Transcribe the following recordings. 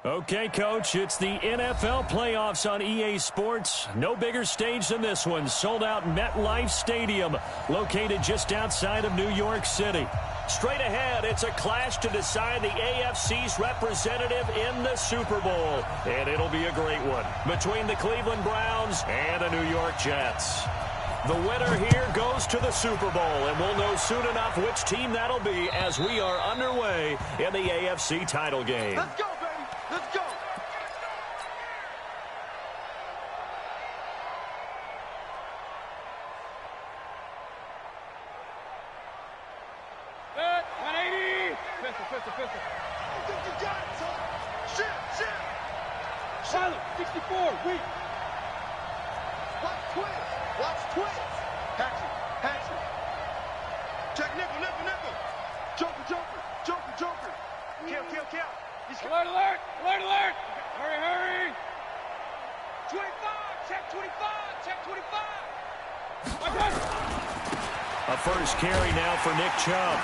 Okay, Coach, it's the NFL playoffs on EA Sports. No bigger stage than this one. Sold out MetLife Stadium, located just outside of New York City. Straight ahead, it's a clash to decide the AFC's representative in the Super Bowl. And it'll be a great one between the Cleveland Browns and the New York Jets. The winner here goes to the Super Bowl, and we'll know soon enough which team that'll be as we are underway in the AFC title game. Let's go, baby. Let's go. Good. 180. Pistol. I think you got it, son. Shit. Shiloh, 64. Weak. Watch twins. Hatchet. Check nickel. Joker. Kill. Alert. Hurry. 25. Check 25. A first carry now for Nick Chubb.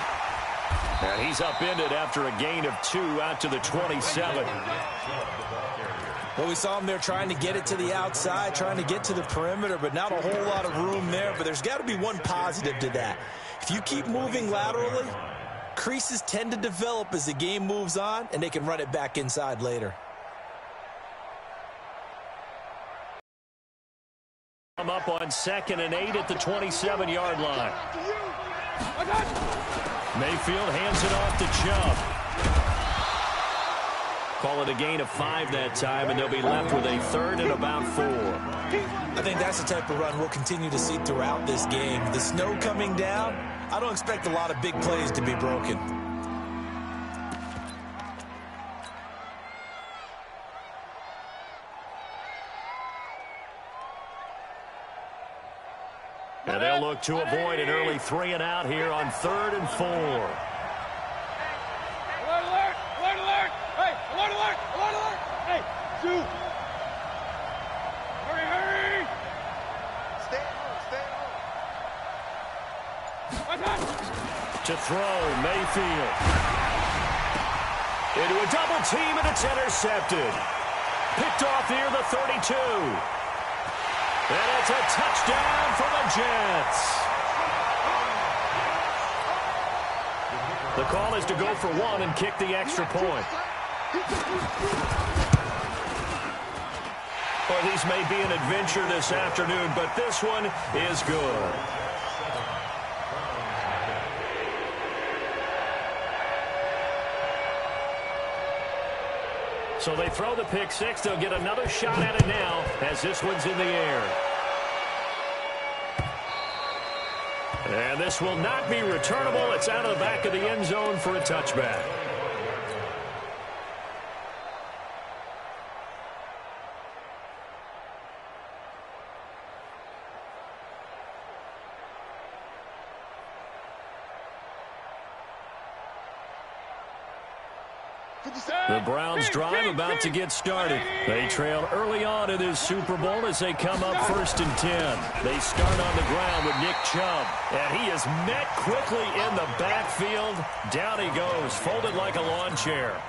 And he's upended after a gain of 2 out to the 27. Well, we saw him there trying to get it to the outside, trying to get to the perimeter, but not a whole lot of room there. But there's got to be one positive to that. If you keep moving laterally, creases tend to develop as the game moves on, and they can run it back inside later. I'm up on 2nd and 8 at the 27-yard line. Mayfield hands it off to Chubb. Call it a gain of 5 that time, and they'll be left with a 3rd and about 4. I think that's the type of run we'll continue to see throughout this game. The snow coming down, I don't expect a lot of big plays to be broken. And they'll look to avoid an early 3 and out here on 3rd and 4. Alert. Hey, alert. Hey, shoot. Hurry. Stay at home. To throw, Mayfield. Into a double team, and it's intercepted. Picked off near the 32. And it's a touchdown for the Jets. The call is to go for 1 and kick the extra point. Well, these may be an adventure this afternoon, but this one is good. So they throw the pick 6. They'll get another shot at it now as this one's in the air. And this will not be returnable. It's out of the back of the end zone for a touchback. The Browns drive about to get started. They trail early on in this Super Bowl as they come up 1st and 10. They start on the ground with Nick Chubb. And he is met quickly in the backfield. Down he goes, folded like a lawn chair.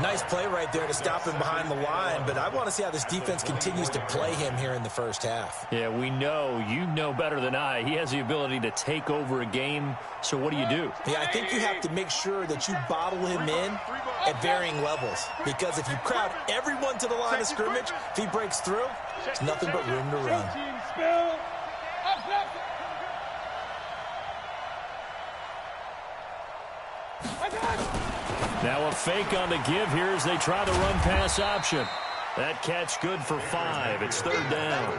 Nice play right there to stop him behind the line, but I want to see how this defense continues to play him here in the first half. Yeah, we know. You know better than I. He has the ability to take over a game. So what do? Yeah, I think you have to make sure that you bottle him in at varying levels, because if you crowd everyone to the line of scrimmage, if he breaks through, there's nothing but room to run. Now a fake on the give here as they try the run-pass option. That catch good for 5. It's 3rd down.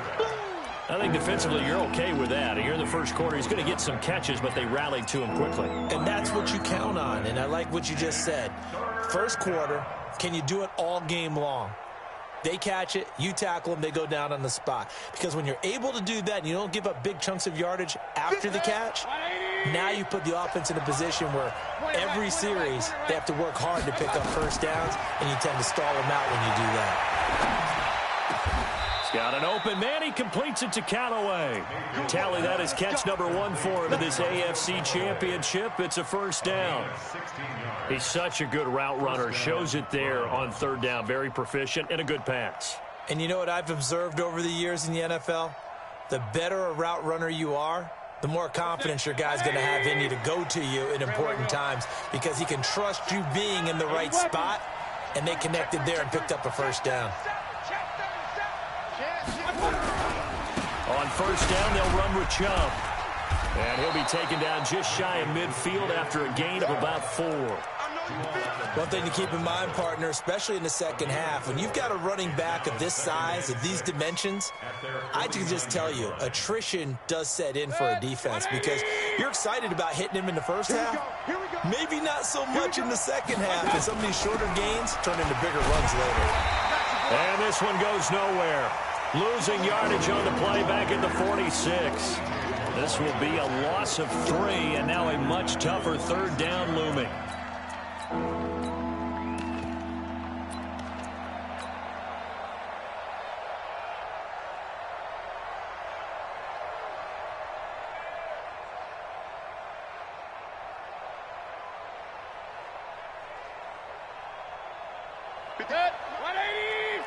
I think defensively you're okay with that. Here in the first quarter, he's going to get some catches, but they rallied to him quickly. And that's what you count on, and I like what you just said. First quarter, can you do it all game long? They catch it, you tackle them, they go down on the spot. Because when you're able to do that and you don't give up big chunks of yardage after the catch, now you put the offense in a position where every series they have to work hard to pick up first downs, and you tend to stall them out when you do that. Got an open man. He completes it to Callaway. Tally that is catch number 1 for him in this AFC Championship. It's a first down. He's such a good route runner. Shows it there on third down. Very proficient and a good pass. And you know what I've observed over the years in the NFL? The better a route runner you are, the more confidence your guy's going to have in you to go to you in important times because he can trust you being in the right spot, and they connected there and picked up a first down. On first down, they'll run with Chubb. And he'll be taken down just shy of midfield after a gain of about 4. One thing to keep in mind, partner, especially in the second half, when you've got a running back of this size, of these dimensions, I can just tell you, attrition does set in for a defense because you're excited about hitting him in the first half. Maybe not so much in the second half, and some of these shorter gains turn into bigger runs later. And this one goes nowhere. Losing yardage on the play back at the 46. This will be a loss of 3, and now a much tougher third down looming. Hit. 180.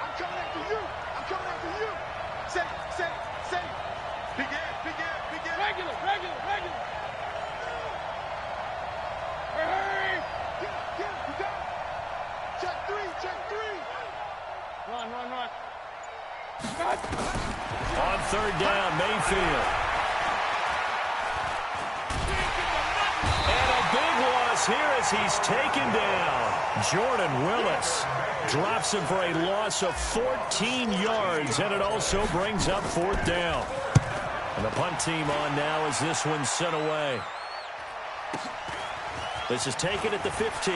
I'm coming after you. I'm coming after you. Say. Begin. Regular. Hurry. Get. We got it. Check three. Run. On third down, Mayfield. And a big loss here as he's taken down. Jordan Willis drops him for a loss of 14 yards, and it also brings up fourth down. And the punt team on now as this one's sent away. This is taken at the 15.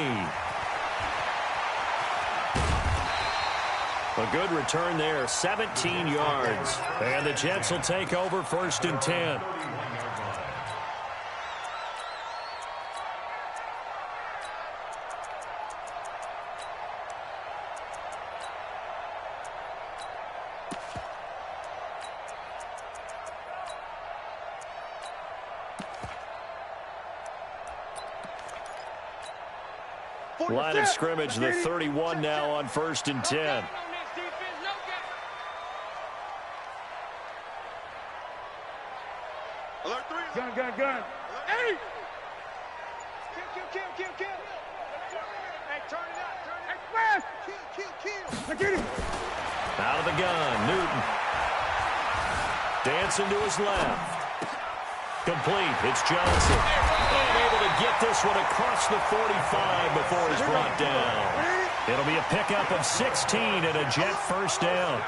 A good return there, 17 yards. And the Jets will take over first and 10. Line of scrimmage, the 31 now on first and 10. Alert 3. Gun. Hey! Kill. Hey, turn it up. Express! Kill. I get it. Out of the gun, Newton. Dancing to his left. Complete, it's Johnson. And able to get this one across the 45 before he's brought down. It'll be a pickup of 16 and a Jet first down.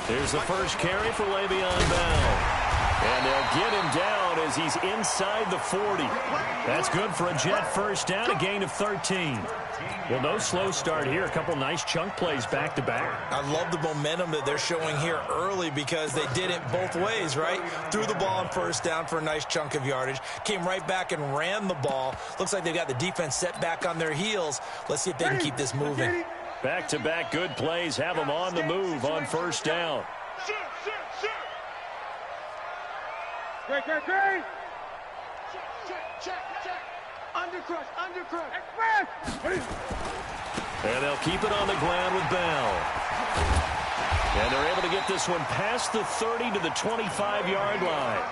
Here's the first carry for Le'Veon Bell. And they'll get him down as he's inside the 40. That's good for a Jet first down, a gain of 13. Well, no slow start here. A couple nice chunk plays back-to-back. I love the momentum that they're showing here early because they did it both ways, right? Threw the ball on first down for a nice chunk of yardage. Came right back and ran the ball. Looks like they've got the defense set back on their heels. Let's see if they can keep this moving. Back-to-back good plays have them on the move on first down. Great. Check. Undercrush. Express! And they'll keep it on the ground with Bell. And they're able to get this one past the 30 to the 25-yard line.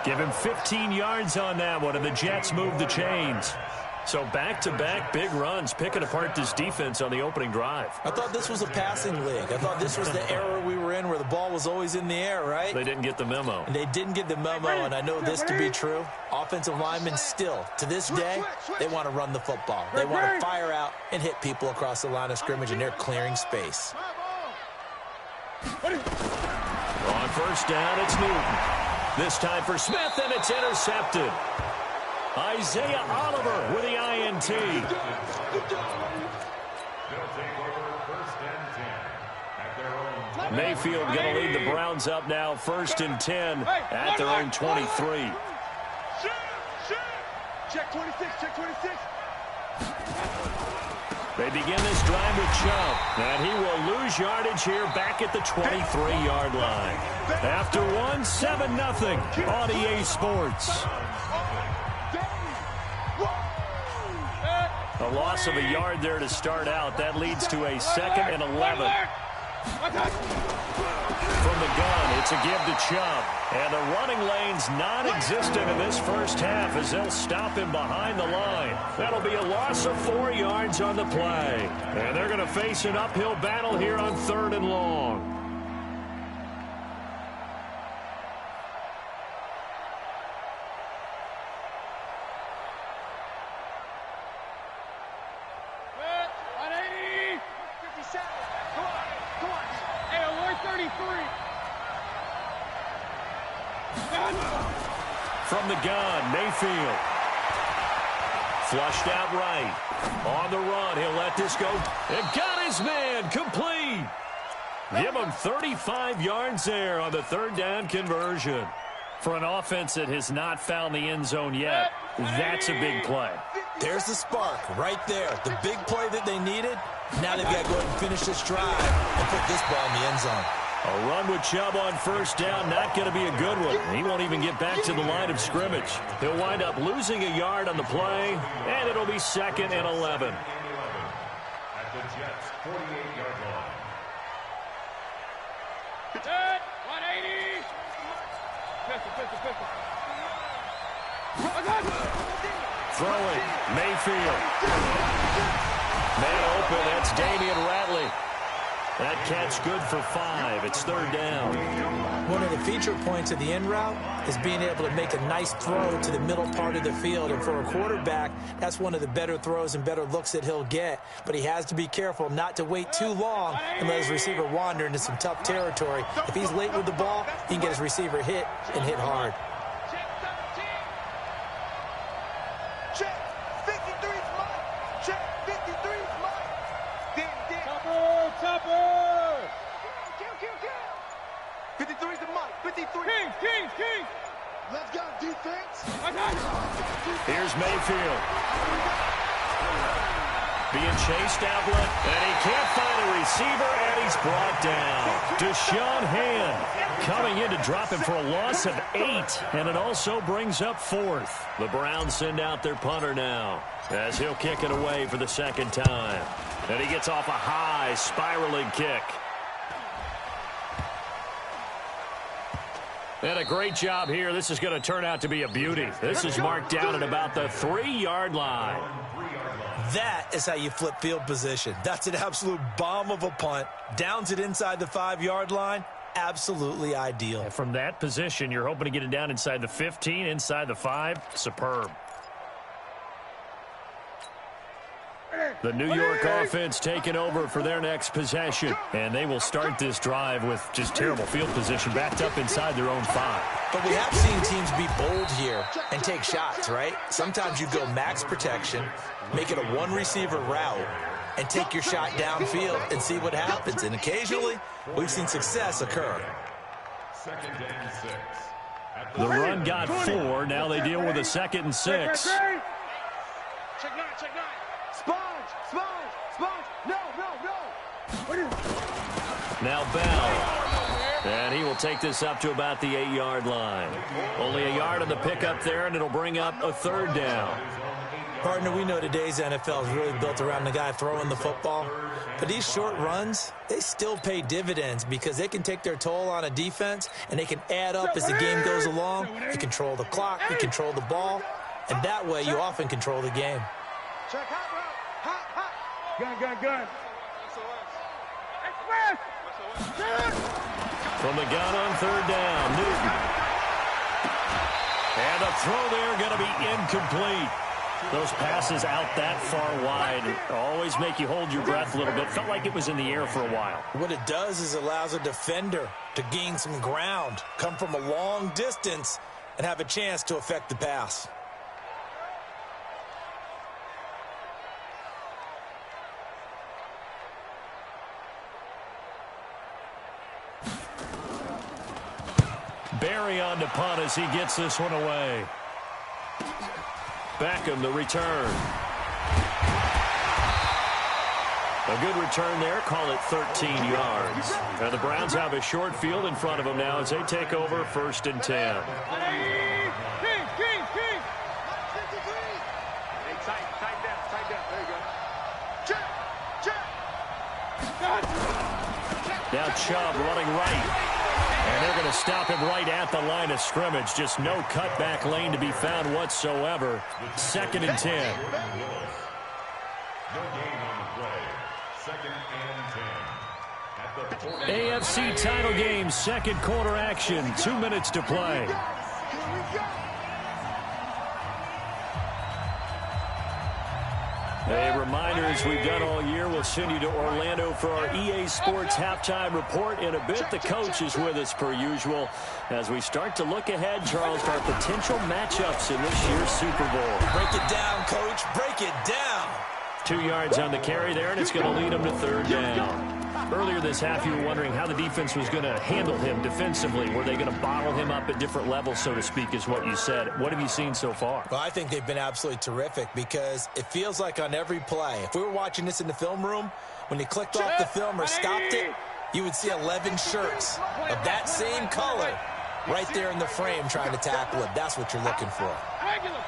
Give him 15 yards on that one, and the Jets move the chains. So back-to-back big runs, picking apart this defense on the opening drive. I thought this was a passing league. I thought this was the era we were in where the ball was always in the air, right? They didn't get the memo. And they didn't get the memo, and I know this to be true. Offensive linemen still, to this day, they want to run the football. They want to fire out and hit people across the line of scrimmage, and they're clearing space. On first down, it's Newton. This time for Smith, and it's intercepted. Isaiah Oliver with the INT. Mayfield going to lead the Browns up now, first and 10 at their own 23. Check 26, check 26. They begin this drive with Chubb, and he will lose yardage here back at the 23-yard line. After one, 7-0 on EA Sports. A loss of a yard there to start out. That leads to a 2nd and 11. From the gun, it's a give to Chubb. And the running lane's non-existent in this first half as they'll stop him behind the line. That'll be a loss of 4 yards on the play. And they're going to face an uphill battle here on 3rd and long. From the gun, Mayfield. Flushed out right. On the run, he'll let this go. And got his man, complete. Give him 35 yards there on the 3rd down conversion. For an offense that has not found the end zone yet, that's a big play. There's the spark right there. The big play that they needed. Now they've got to go ahead and finish this drive and put this ball in the end zone. A run with Chubb on 1st down, not going to be a good one. He won't even get back to the line of scrimmage. He'll wind up losing a yard on the play, and it'll be 2nd and 11. At the Jets' 48-yard line. 180. Pistol. Throwing, Mayfield. Man open, that's Damian Ratley. That catch good for 5. It's 3rd down. One of the feature points of the end route is being able to make a nice throw to the middle part of the field. And for a quarterback, that's one of the better throws and better looks that he'll get. But he has to be careful not to wait too long and let his receiver wander into some tough territory. If he's late with the ball, he can get his receiver hit and hit hard. Check 53's mine. Check 53's mine. Tupper. Kill. 53's the mic. 53. Kings. Let's go, defense. Here's Mayfield. Being chased outlet, and he can't find a receiver, and he's brought down. Deshaun Hand coming in to drop him for a loss of 8, and it also brings up 4th. The Browns send out their punter now, as he'll kick it away for the 2nd time. And he gets off a high, spiraling kick. And a great job here. This is going to turn out to be a beauty. This is marked down at about the 3-yard line. That is how you flip field position. That's an absolute bomb of a punt. Downs it inside the 5-yard line. Absolutely ideal. And from that position, you're hoping to get it down inside the 15, inside the 5. Superb. The New York offense taking over for their next possession. And they will start this drive with just terrible field position backed up inside their own 5. But we have seen teams be bold here and take shots, right? Sometimes you go max protection, make it a 1-receiver route, and take your shot downfield and see what happens. And occasionally, we've seen success occur. 2nd and 6. The run got 4. Now they deal with a 2nd and 6. Check 9. Sponge. No. Now Bell. And he will take this up to about the 8-yard line. Only a yard on the pickup there, and it'll bring up a 3rd down. Partner, we know today's NFL is really built around the guy throwing the football. But these short runs, they still pay dividends because they can take their toll on a defense, and they can add up as the game goes along. You control the clock, you control the ball, and that way you often control the game. Check hot route. Hot. Gun. Express. From the gun on 3rd down, Newton. And the throw there going to be incomplete. Those passes out that far wide always make you hold your breath a little bit. Felt like it was in the air for a while. What it does is allows a defender to gain some ground, come from a long distance, and have a chance to affect the pass. Barry on to punt as he gets this one away. Beckham, the return. A good return there. Call it 13 yards. And the Browns have a short field in front of them now as they take over 1st and 10. Now Chubb running right. And they're going to stop him right at the line of scrimmage. Just no cutback lane to be found whatsoever. 2nd and 10. No gain on the play. 2nd and 10. At the AFC title game, 2nd quarter action. 2 minutes to play. A reminder, as we've done all year, we'll send you to Orlando for our EA Sports halftime report. In a bit, the coach is with us per usual as we start to look ahead, Charles, to our potential matchups in this year's Super Bowl. Break it down, Coach. Break it down. 2 yards on the carry there, and it's going to lead him to 3rd down. Earlier this half, you were wondering how the defense was going to handle him defensively. Were they going to bottle him up at different levels, so to speak, is what you said. What have you seen so far? Well, I think they've been absolutely terrific because it feels like on every play, if we were watching this in the film room, when you clicked off the film or stopped it, you would see 11 shirts of that same color right there in the frame trying to tackle it. That's what you're looking for. Regular.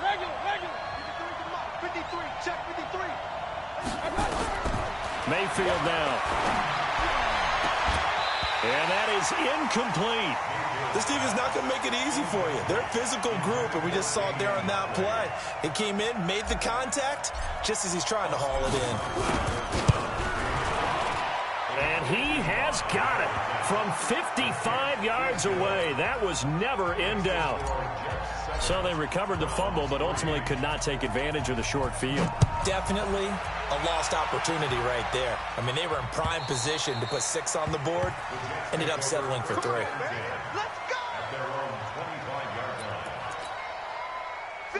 53, check 53. Mayfield now. And that is incomplete. This team is not going to make it easy for you. They're a physical group, and we just saw it there on that play. He came in, made the contact, just as he's trying to haul it in. And he has got it from 55 yards away. That was never in doubt. So they recovered the fumble, but ultimately could not take advantage of the short field. Definitely a lost opportunity right there. I mean, they were in prime position to put 6 on the board. Ended up settling for 3.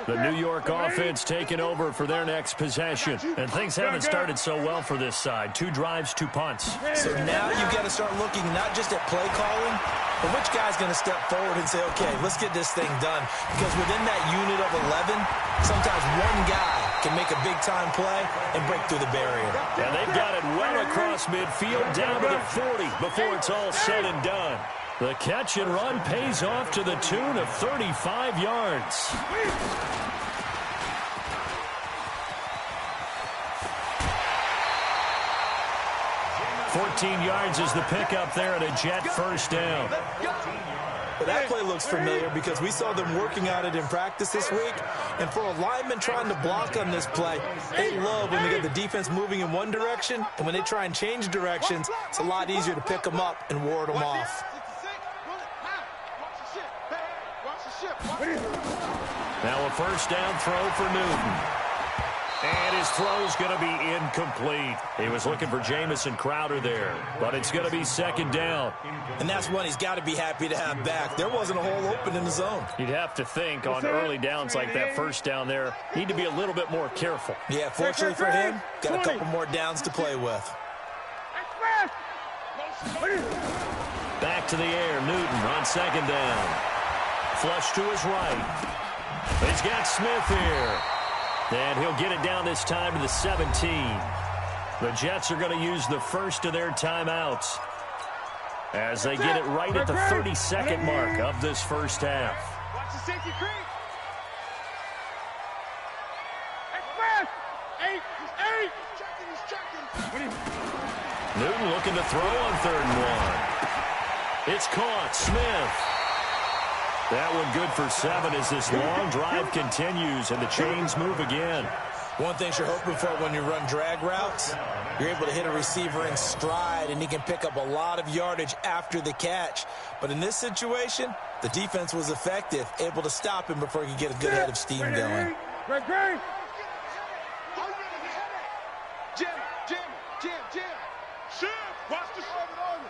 The New York offense taking over for their next possession. And things haven't started so well for this side. 2 drives, 2 punts. So now you've got to start looking not just at play calling, but which guy's going to step forward and say, okay, let's get this thing done. Because within that unit of 11, sometimes one guy can make a big-time play and break through the barrier. And they've got it well across midfield, down to the 40 before it's all said and done. The catch and run pays off to the tune of 35 yards. 14 yards is the pickup there at a Jet 1st down. But that play looks familiar because we saw them working on it in practice this week. And for a lineman trying to block on this play, they love when they get the defense moving in one direction. And when they try and change directions, it's a lot easier to pick them up and ward them off. Now a 1st down throw for Newton. And his throw's going to be incomplete. He was looking for Jamison Crowder there, but it's going to be 2nd down. And that's one he's got to be happy to have back. There wasn't a hole open in the zone. You'd have to think on early downs like that 1st down there, need to be a little bit more careful. Yeah, fortunately for him, got a couple more downs to play with. Back to the air, Newton on 2nd down. Flush to his right. He's got Smith here. And he'll get it down this time to the 17. The Jets are going to use the first of their timeouts as they get it right at the 32nd mark of this 1st half. Watch the safety creep. Newton looking to throw on 3rd and 1. It's caught. Smith. That one good for 7 as this long drive continues and the chains move again. One thing you're hoping for when you run drag routes, you're able to hit a receiver in stride and he can pick up a lot of yardage after the catch. But in this situation, the defense was effective, able to stop him before he could get a good head of steam going. Jim. Shoot. Watch the shoulder.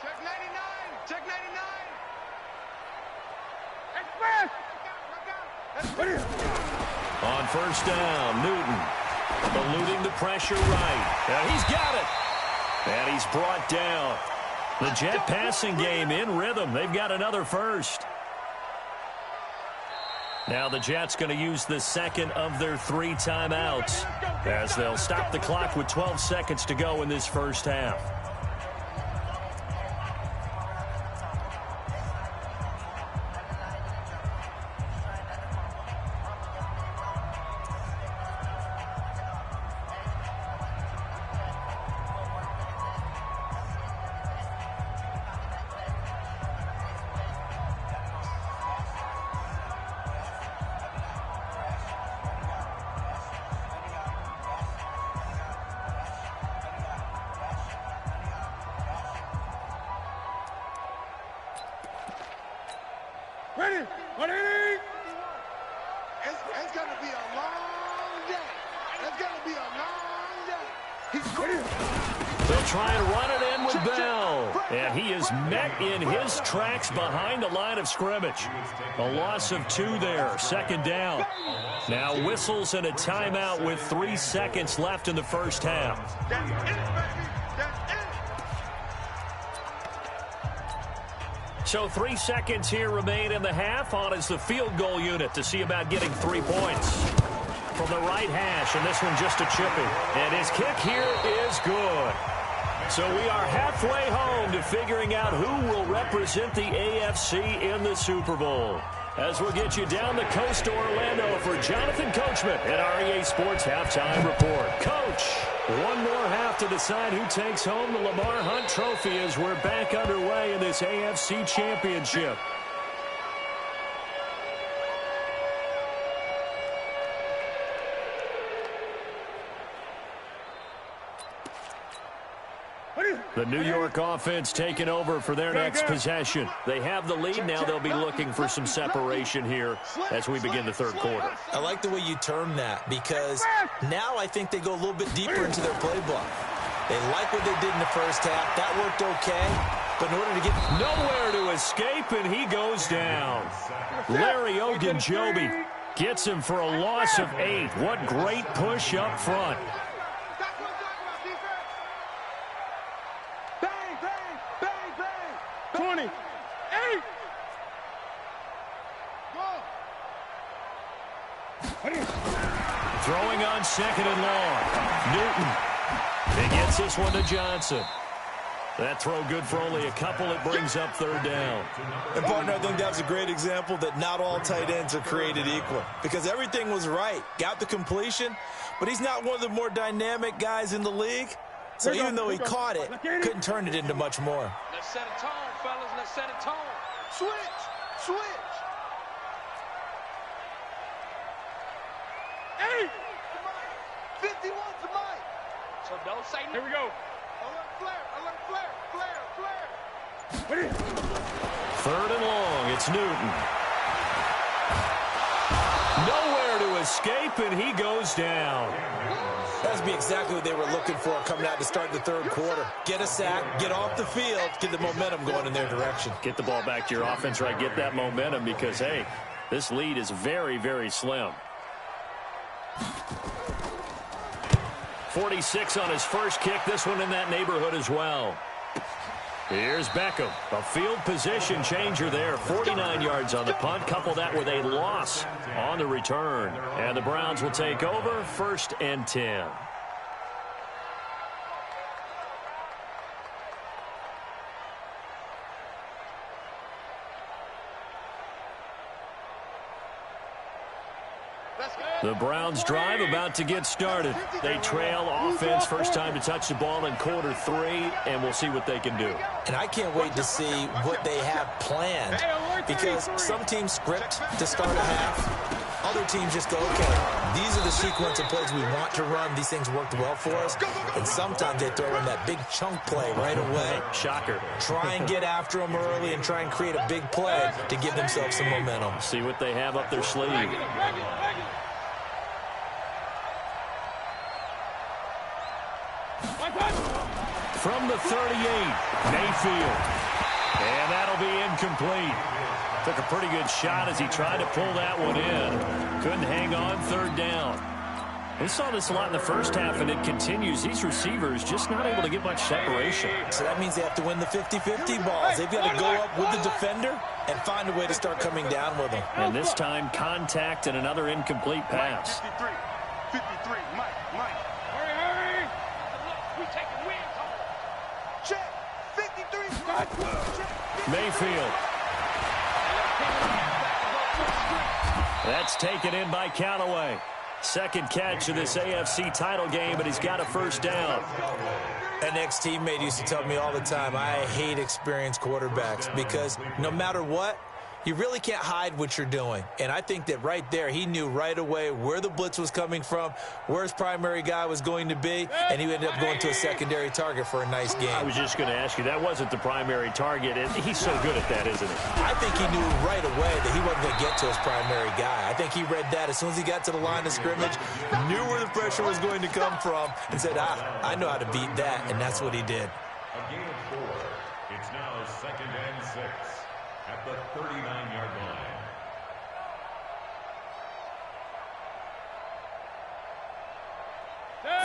Check 99. Check 99. On 1st down, Newton eluding the pressure right. And he's got it. And he's brought down. The Jet passing game in rhythm. They've got another 1st. Now the Jets going to use the second of their 3 timeouts as they'll stop the clock with 12 seconds to go in this first half. Ready? 180. It's going to be a long day. It's going to be a long day. He's ready. They'll try and run it in with Bell. And he is met in his tracks behind the line of scrimmage. A loss of 2 there. Second down. Now whistles and a timeout with 3 seconds left in the first half. That's it, baby. That's it. So 3 seconds here remain in the half. On is the field goal unit to see about getting 3 points. From the right hash, and this one just a chippy. And his kick here is good. So we are halfway home to figuring out who will represent the AFC in the Super Bowl. As we'll get you down the coast to Orlando for Jonathan Coachman at our EA Sports Halftime Report. Coach, one more half to decide who takes home the Lamar Hunt Trophy as we're back underway in this AFC Championship. The New York offense taking over for their next possession. They have the lead. Now they'll be looking for some separation here as we begin the third quarter. I like the way you term that because now I think they go a little bit deeper into their playbook. They like what they did in the first half. That worked okay. But in order to get nowhere to escape, and he goes down. Larry Ogunjobi gets him for a loss of 8. What great push up front. 28. Throwing on second and long. Newton. He gets this one to Johnson. That throw good for only a couple. It brings up third down. And, partner, I think that was a great example that not all tight ends are created equal because everything was right. Got the completion, but he's not one of the more dynamic guys in the league. So even though he caught it, couldn't turn it into much more. Let's set a tone, fellas. Let's set a tone. Switch. Switch. 51 to Mike. So don't say Here we go. Alert flare. Alert flare. Flare. Flare. Ready? Third and long. It's Newton. Nowhere to escape, and he goes down. That would be exactly what they were looking for coming out to start the third quarter. Get a sack, get off the field, get the momentum going in their direction. Get the ball back to your offense, right? Get that momentum because, hey, this lead is very, very slim. 46 on his first kick. This one in that neighborhood as well. Here's Beckham. A field position changer there. 49 yards on the punt. Couple that with a loss on the return. And the Browns will take over 1st and 10. The Browns drive about to get started. They trail offense first time to touch the ball in quarter 3, and we'll see what they can do. And I can't wait to see what they have planned because some teams script to start a half. Other teams just go, okay, these are the sequence of plays we want to run. These things worked well for us. And sometimes they throw in that big chunk play right away. Shocker. Try and get after them early and try and create a big play to give themselves some momentum. See what they have up their sleeve. From the 38, Mayfield. And that'll be incomplete. Took a pretty good shot as he tried to pull that one in. Couldn't hang on, third down. We saw this a lot in the first half, and it continues. These receivers just not able to get much separation. So that means they have to win the 50-50 balls. They've got to go up with the defender and find a way to start coming down with them. And this time, contact and another incomplete pass. 53, 53, Mike. Hurry! We taking wins home. Check, 53, check. Mayfield. That's taken in by Callaway. Second catch of this AFC title game, but he's got a first down. An ex-teammate used to tell me all the time, I hate experienced quarterbacks because no matter what, you really can't hide what you're doing. And I think that right there, he knew right away where the blitz was coming from, where his primary guy was going to be, and he ended up going to a secondary target for a nice game. I was just going to ask you, that wasn't the primary target, and he's so good at that, isn't he? I think he knew right away that he wasn't going to get to his primary guy. I think he read that as soon as he got to the line of scrimmage, knew where the pressure was going to come from, and said, I know how to beat that, and that's what he did. A gain of 4. It's now 2nd and 6 at the 39-yard line.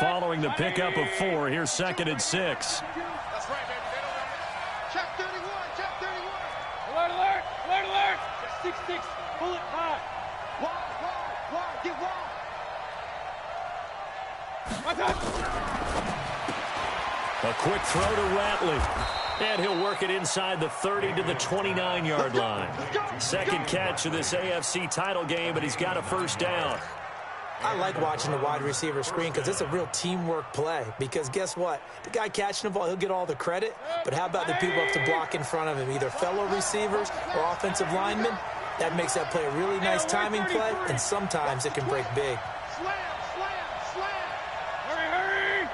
Following the pickup of 4, here's 2nd and 6. That's right, baby. They don't know me. Check 31, check 31. Alert! 6-6, pull it high. Wide, get wide. A quick throw to Ratley. And he'll work it inside the 30 to the 29-yard line. Second catch of this AFC title game, but he's got a first down. I like watching the wide receiver screen because it's a real teamwork play. Because guess what? The guy catching the ball, he'll get all the credit. But how about the people up to block in front of him, either fellow receivers or offensive linemen? That makes that play a really nice timing play, and sometimes it can break big. Slam. Hurry!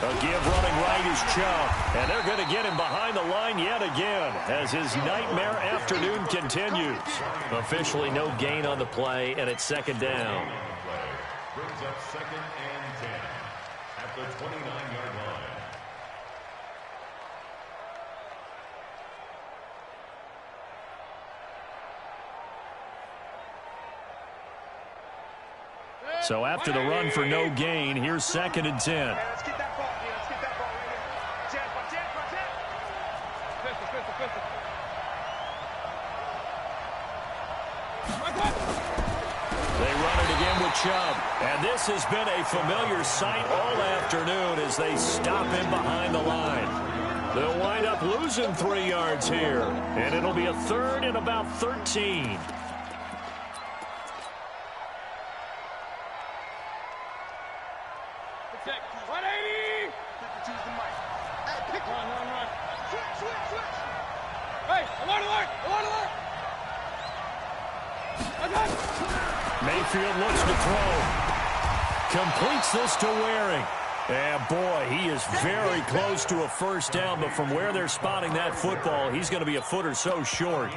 A give running right is Chubb, and they're going to get him behind the line yet again as his nightmare afternoon continues. Officially no gain on the play, and it's second down. Brings up 2nd and 10 at the 29-yard line. So after the run for no gain, here's 2nd and 10. Let's get that ball here. Let's get that ball right here. They run it again with Chubb. And this has been a familiar sight all afternoon as they stop him behind the line. They'll wind up losing 3 yards here. And it'll be a 3rd and about 13. Check, 180! 52's the mic. Hey, pick one. Run. Switch. Hey, alert! Mayfield looks to throw. Completes this to Waring. And boy, he is very close to a first down, but from where they're spotting that football, he's going to be a foot or so short.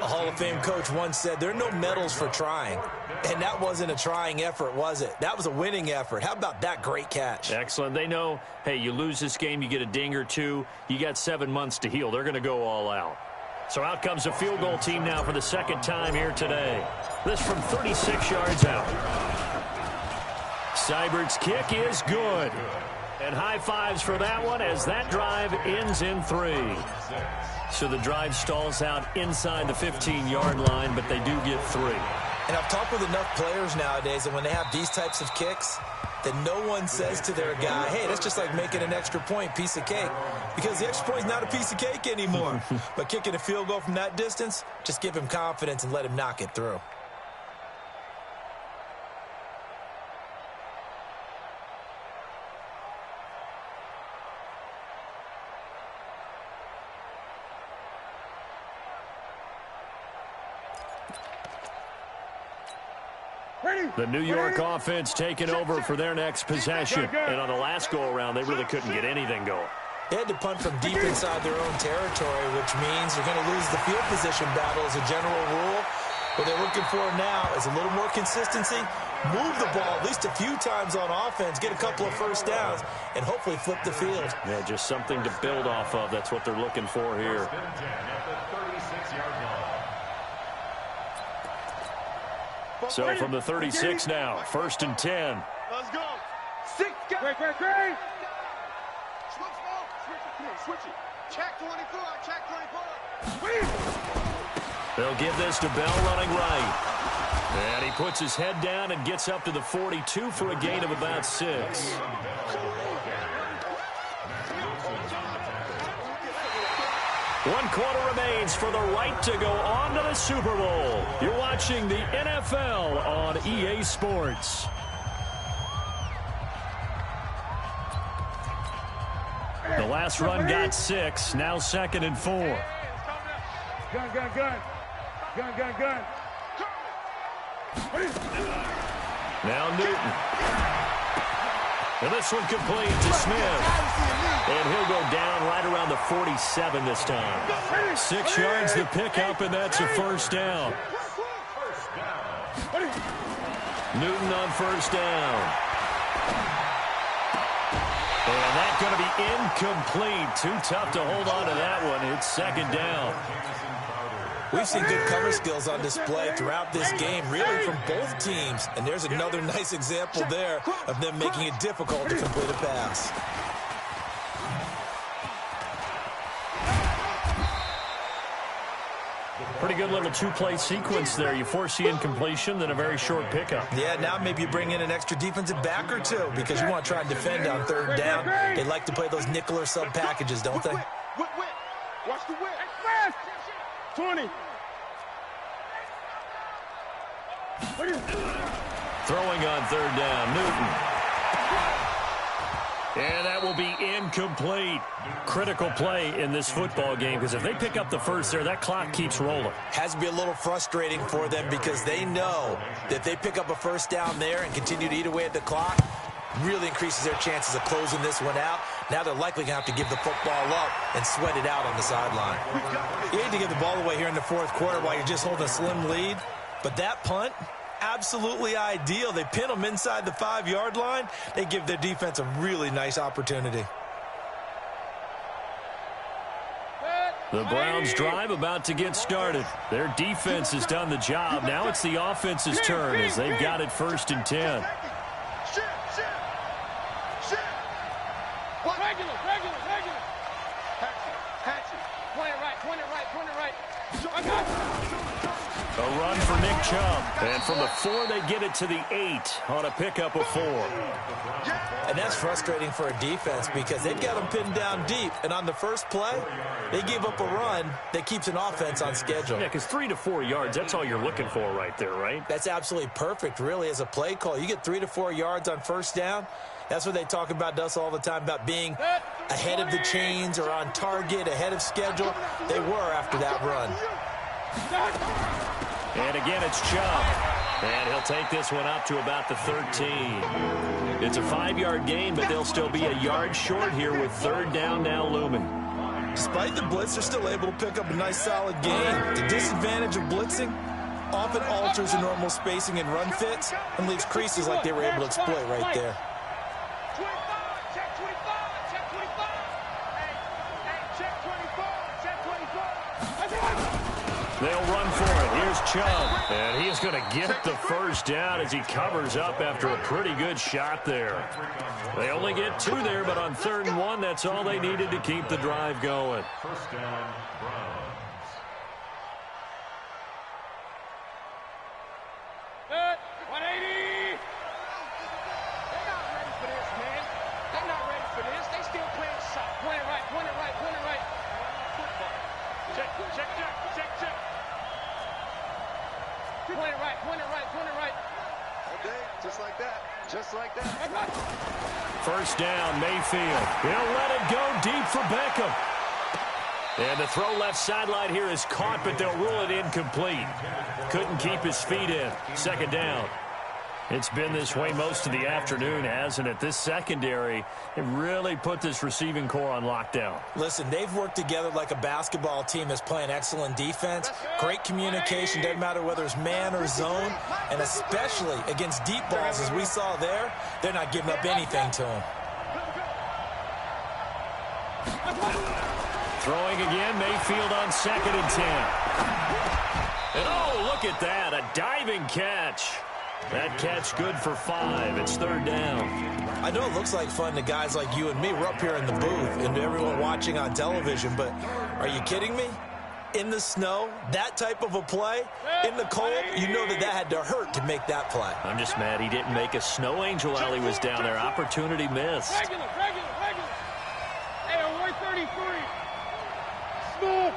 A Hall of Fame coach once said, there are no medals for trying. And that wasn't a trying effort, was it? That was a winning effort. How about that great catch? Excellent. They know, hey, you lose this game, you get a ding or two, you got 7 months to heal. They're going to go all out. So out comes a field goal team now for the second time here today. This from 36 yards out. Seibert's kick is good. And high fives for that one as that drive ends in 3. So the drive stalls out inside the 15-yard line, but they do get 3. And I've talked with enough players nowadays that when they have these types of kicks, that no one says to their guy, hey, that's just like making an extra point, piece of cake. Because the extra point is not a piece of cake anymore. But kicking a field goal from that distance, just give him confidence and let him knock it through. The New York offense taking over for their next possession. And on the last go-around, they really couldn't get anything going. They had to punt from deep inside their own territory, which means they're going to lose the field position battle as a general rule. What they're looking for now is a little more consistency, move the ball at least a few times on offense, get a couple of first downs, and hopefully flip the field. Yeah, just something to build off of. That's what they're looking for here. So from the 36 now, 1st and 10. Let's go. 6 guys. Great. Switch it. Check 24. Check 24. They'll give this to Bell running right. And he puts his head down and gets up to the 42 for a gain of about 6. One quarter remains for the right to go on to the Super Bowl. You're watching the NFL on EA Sports. The last run got 6. Now 2nd and 4. Gun, gun, gun. Gun, gun, gun. Now Newton. And this one complete to Smith. And he'll go down right around the 47 this time. 6 yards the pickup, and that's a first down. Newton on first down. And that's going to be incomplete. Too tough to hold on to that one. It's 2nd down. We've seen good cover skills on display throughout this game, really from both teams. And there's another nice example there of them making it difficult to complete a pass. Pretty good little 2-play sequence there. You force the incompletion, then a very short pickup. Yeah, now maybe you bring in an extra defensive back or two because you want to try and defend on 3rd down. They like to play those nickel or sub packages, don't they? Watch the whip. 20. Throwing on 3rd down, Newton. And that will be incomplete. Critical play in this football game because if they pick up the first there, that clock keeps rolling. Has to be a little frustrating for them because they know that if they pick up a first down there and continue to eat away at the clock, really increases their chances of closing this one out. Now they're likely going to have to give the football up and sweat it out on the sideline. You hate to give the ball away here in the 4th quarter while you're just holding a slim lead, but that punt, absolutely ideal. They pin them inside the 5-yard line. They give their defense a really nice opportunity. The Browns drive about to get started. Their defense has done the job. Now it's the offense's turn as they've got it 1st and 10. Regular. Point it right. I got it. A run for Nick Chubb. And from the 4, they get it to the 8 on a pickup of 4. And that's frustrating for a defense because they've got them pinned down deep. And on the first play, they give up a run that keeps an offense on schedule. Yeah, because 3 to 4 yards, that's all you're looking for right there, right? That's absolutely perfect, really, as a play call. You get 3 to 4 yards on first down. That's what they talk about to us all the time, about being ahead of the chains or on target, ahead of schedule. They were after that run. And again, it's Chubb. And he'll take this one up to about the 13. It's a 5-yard gain, but they'll still be a yard short here with 3rd down now looming. Despite the blitz, they're still able to pick up a nice solid gain. The disadvantage of blitzing often alters the normal spacing and run fits and leaves creases like they were able to exploit right there. They'll run for it. Here's Chubb. And he is going to get the first down as he covers up after a pretty good shot there. They only get 2 there, but on 3rd and 1, that's all they needed to keep the drive going. First down, Browns. 180. They're not ready for this, man. They're not ready for this. They still playing soft. Point it right. Check. Point it right. Okay, just like that. First down, Mayfield. He'll let it go deep for Beckham. And the throw left sideline here is caught, but they'll rule it incomplete. Couldn't keep his feet in. 2nd down. It's been this way most of the afternoon, hasn't it? This secondary, it really put this receiving core on lockdown. Listen, they've worked together like a basketball team that's playing excellent defense. Great communication, doesn't matter whether it's man or zone. And especially against deep balls, as we saw there, they're not giving up anything to them. Throwing again, Mayfield on 2nd and 10. And oh, look at that, a diving catch. That catch good for 5. It's 3rd down. I know it looks like fun to guys like you and me. We're up here in the booth and everyone watching on television, but are you kidding me? In the snow, that type of a play, in the cold, you know that had to hurt to make that play. I'm just mad he didn't make a snow angel while he was down there. Opportunity missed. Regular. Hey, on 133. Smooth.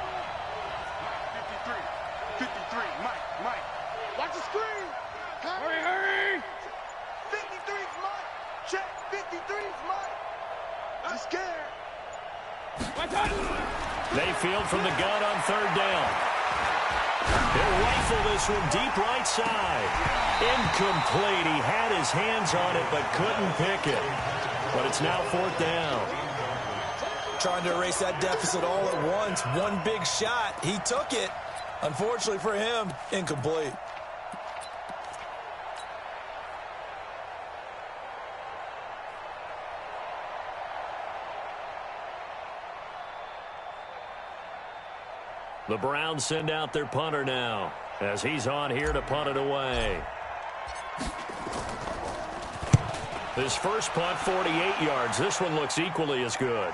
53, Mike. Watch the screen. Hurry. 53's Mike. Check, 53's Mike. I'm scared. Mayfield from the gun on third down. He'll rifle this one deep right side. Incomplete. He had his hands on it but couldn't pick it. But it's now fourth down. Trying to erase that deficit all at once. One big shot. He took it. Unfortunately for him, incomplete. The Browns send out their punter now as he's on here to punt it away. His first punt, 48 yards. This one looks equally as good.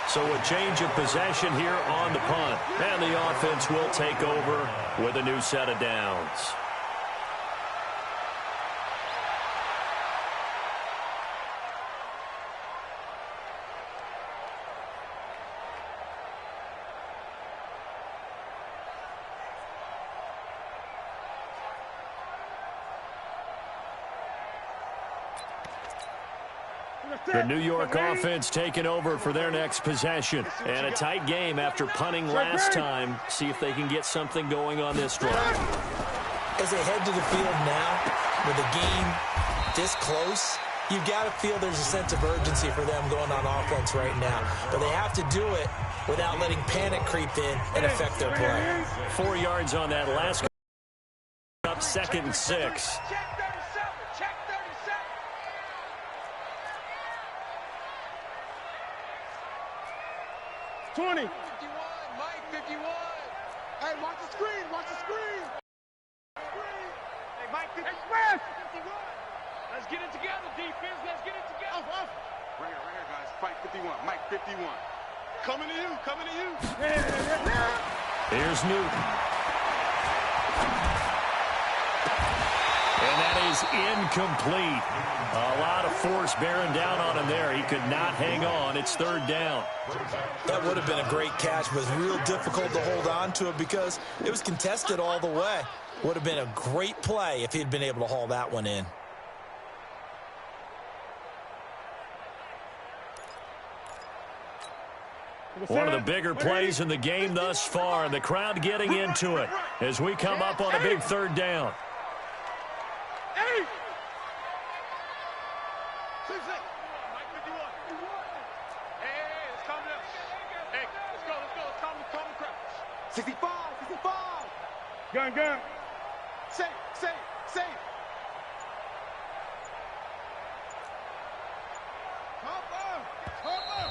So a change of possession here on the punt. And the offense will take over with a new set of downs. The New York offense taking over for their next possession. And a tight game after punting last time. See if they can get something going on this drive. As they head to the field now, with the game this close, you've got to feel there's a sense of urgency for them going on offense right now. But they have to do it without letting panic creep in and affect their play. 4 yards on that last up, 2nd and 6. Check 37. 20. 51, Mike, 51. Hey, watch the screen. Hey, Mike, 51. Let's get it together, defense. Let's get it together. Right here, guys. Fight 51. Mike, 51. Coming to you. Here's Newton. And that is incomplete. A lot of force bearing down on him there. He could not hang on. It's third down. That would have been a great catch, but it was real difficult to hold on to it because it was contested all the way. Would have been a great play if he'd been able to haul that one in. One of the bigger plays in the game thus far. The crowd getting into it as we come up on a big third down. Hey! Let's calm down. Hey, let's go. Let's calm the crowd. 65. Gun. Safe.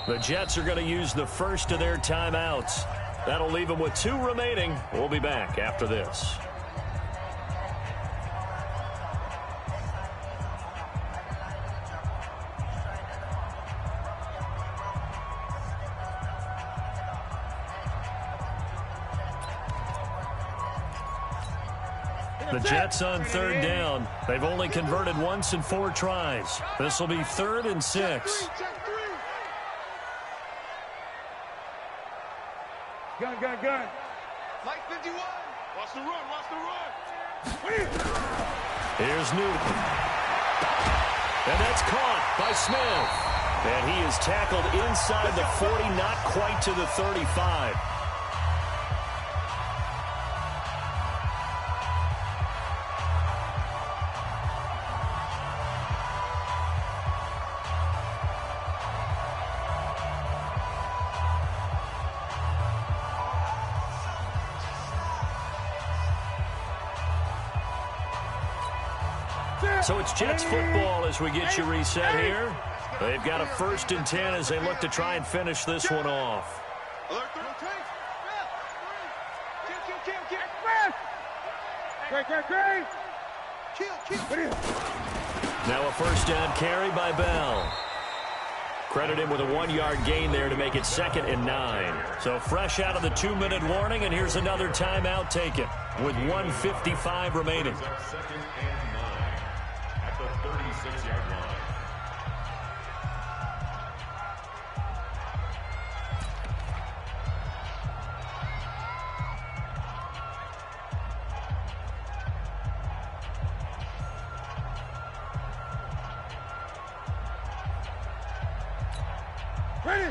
The Jets are going to use the first of their timeouts. That'll leave them with 2 remaining. We'll be back after this. The Jets on third down. They've only converted once in 4 tries. This will be 3rd and 6. Gun. Mike, 51. Watch the run. Here's Newton. And that's caught by Smith. And he is tackled inside the 40, not quite to the 35. So it's Jets football as we get you reset here. They've got a 1st and 10 as they look to try and finish this one off. Great. Now a first down carry by Bell. Credit him with a 1-yard gain there to make it 2nd and 9. So fresh out of the 2-minute warning, and here's another timeout taken with 1:55 remaining. 2nd and 9 at the 36-yard line.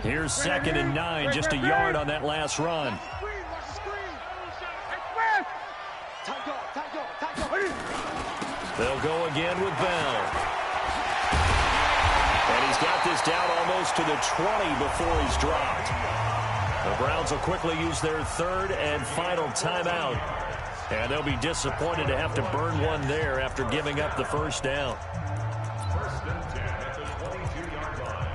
Here's 2nd and 9, just a yard on that last run. They'll go again with Bell. And he's got this down almost to the 20 before he's dropped. The Browns will quickly use their 3rd and final timeout. And they'll be disappointed to have to burn one there after giving up the first down. 1st and 10 at the 22-yard line.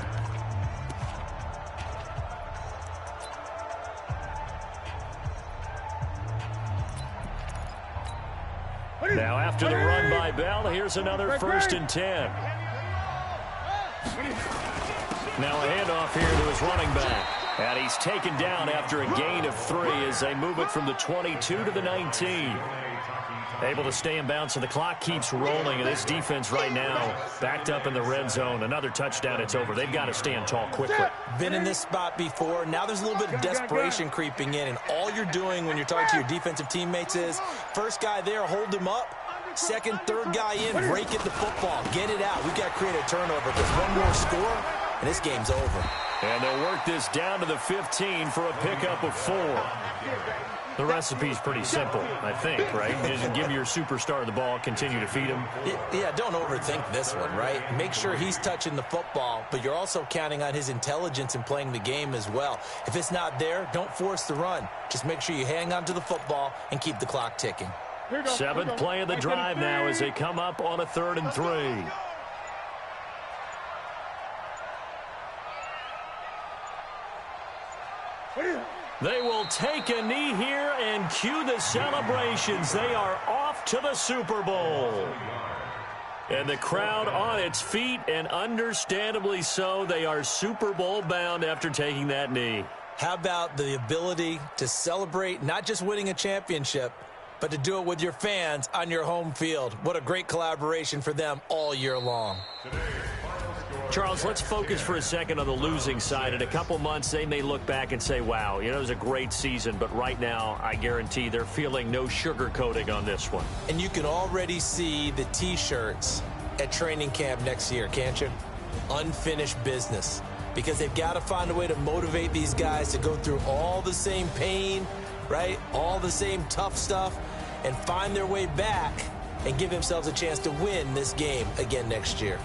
Now after the run by Bell, here's another 1st and 10. Now a handoff here to his running back. And he's taken down after a gain of 3 as they move it from the 22 to the 19. Able to stay in bounds, so the clock keeps rolling. And this defense right now backed up in the red zone. Another touchdown, it's over. They've got to stand tall quickly. Been in this spot before. Now there's a little bit of desperation creeping in. And all you're doing when you're talking to your defensive teammates is, first guy there, hold him up. Second, third guy in, break it the football. Get it out. We've got to create a turnover because one more score, and this game's over. And they'll work this down to the 15 for a pickup of 4. The recipe's pretty simple, I think, right? Just give your superstar the ball, continue to feed him. Yeah, don't overthink this one, right? Make sure he's touching the football, but you're also counting on his intelligence in playing the game as well. If it's not there, don't force the run. Just make sure you hang on to the football and keep the clock ticking. 7th play of the drive now as they come up on a 3rd and 3. They will take a knee here and cue the celebrations. They are off to the Super Bowl. And the crowd on its feet, and understandably so. They are Super Bowl bound after taking that knee. How about the ability to celebrate not just winning a championship, but to do it with your fans on your home field? What a great collaboration for them all year long. Charles, let's focus for a second on the losing side. In a couple months, they may look back and say, wow, it was a great season. But right now, I guarantee they're feeling no sugarcoating on this one. And you can already see the T-shirts at training camp next year, can't you? Unfinished business. Because they've got to find a way to motivate these guys to go through all the same pain, right? All the same tough stuff, and find their way back and give themselves a chance to win this game again next year.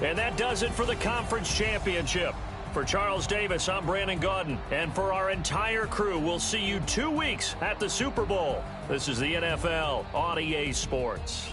And that does it for the conference championship. For Charles Davis, I'm Brandon Gaudin. And for our entire crew, we'll see you 2 weeks at the Super Bowl. This is the NFL on EA Sports.